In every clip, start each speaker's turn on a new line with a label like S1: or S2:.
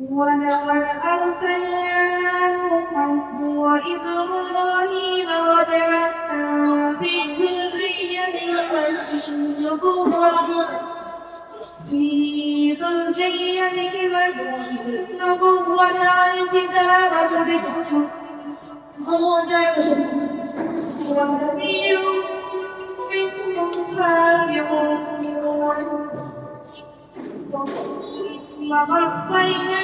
S1: ولقد أرسلنا نوحا وإبراهيم وجعلنا في ذريتهما النبوة والكتابة بالكتب هدى وكثير منهم فاسقون وقفينا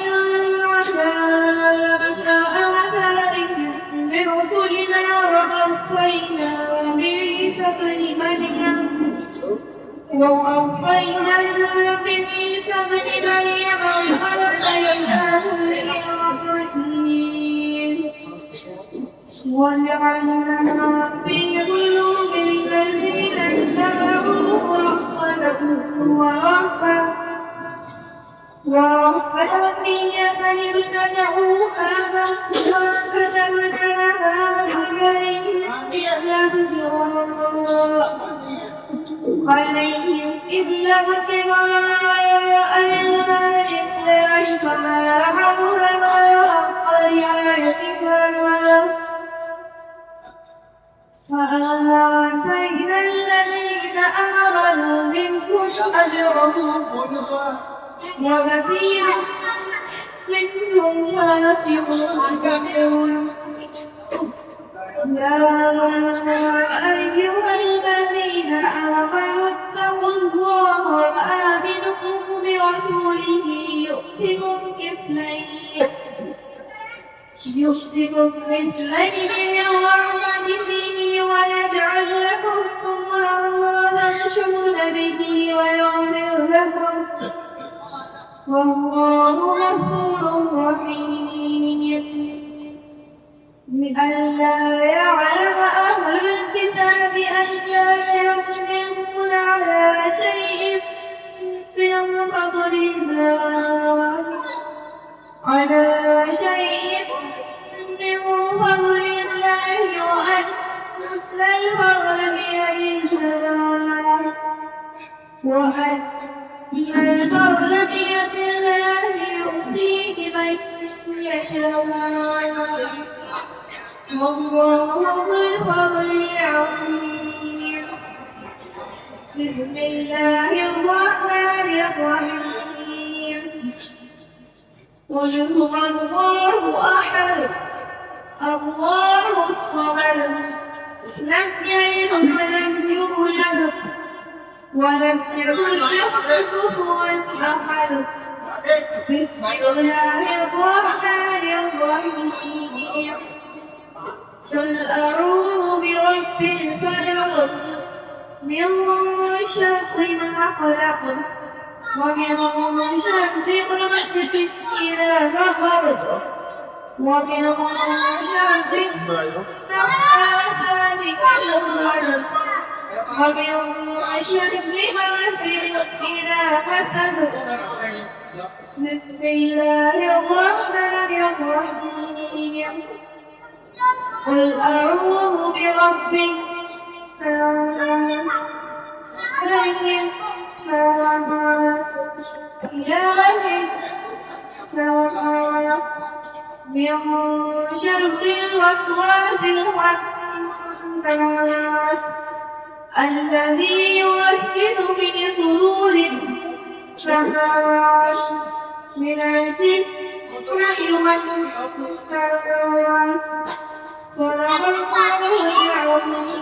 S1: على آثارهم برسلنا وقفينا بعيسى ابن مريم وأوحينا بعيسى ابن مريم وجعلنا في قلوب الذين اتبعوه ورهبانية ابتدعوها ما كتبناها عليهم إلا ابتغاء وجه الله فما رعوها حق رعايتها فآتينا الذين آمنوا منهم أجرهم وكثير منهم فاسقون يا أيها الذين آمنوا اتقوا الله وآمنوا برسوله يؤتكم كفلين من رحمته ويجعل لكم نورا تمشون به ويغفر لكم والله غفور رحيم لئلا يعلم أهل الكتاب ألا يقدرون على شيء من فضل الله وأن الفضل بيد الله يؤتيه من يشاء والله ذو الفضل العظيم بسم الله الرحمن الرحيم قل هو الله أحد الله الصمد لم يلد ولم يولد ولم يكن له كفوا أحد بسم الله الرحمن الرحيم قل أعوذ برب الفلق من شر ما خلق ومن شر غاسق إذا وقب ومن شر النفاثات في العقد ومن شر حاسد إذا حسد بسم الله الرحمن الرحيم قل أعوذ برب الناس ملك الناس إله الناس من شر الوسواس الخناس الذي يوسوس في صدور الناس من الجنة والناس صدق الله العظيم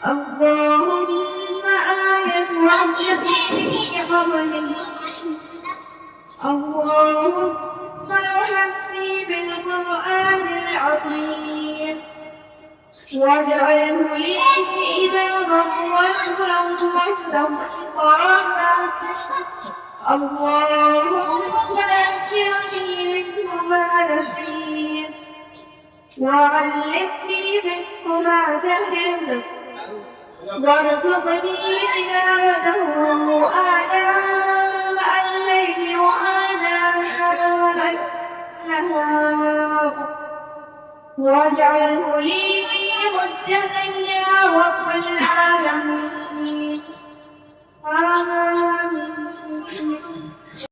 S1: اللهم آيس وحشتي قبلي اللهم ارحمني بالقرآن العظيم واجعله لي إماما ونورا ورحمة اللهم ذكرني منه ما نسيت وعلمني منه ما جهلت وارزقني عبادته آناء الليل وآناء النهار واجعله لي حجة يا رب العالمين آمين.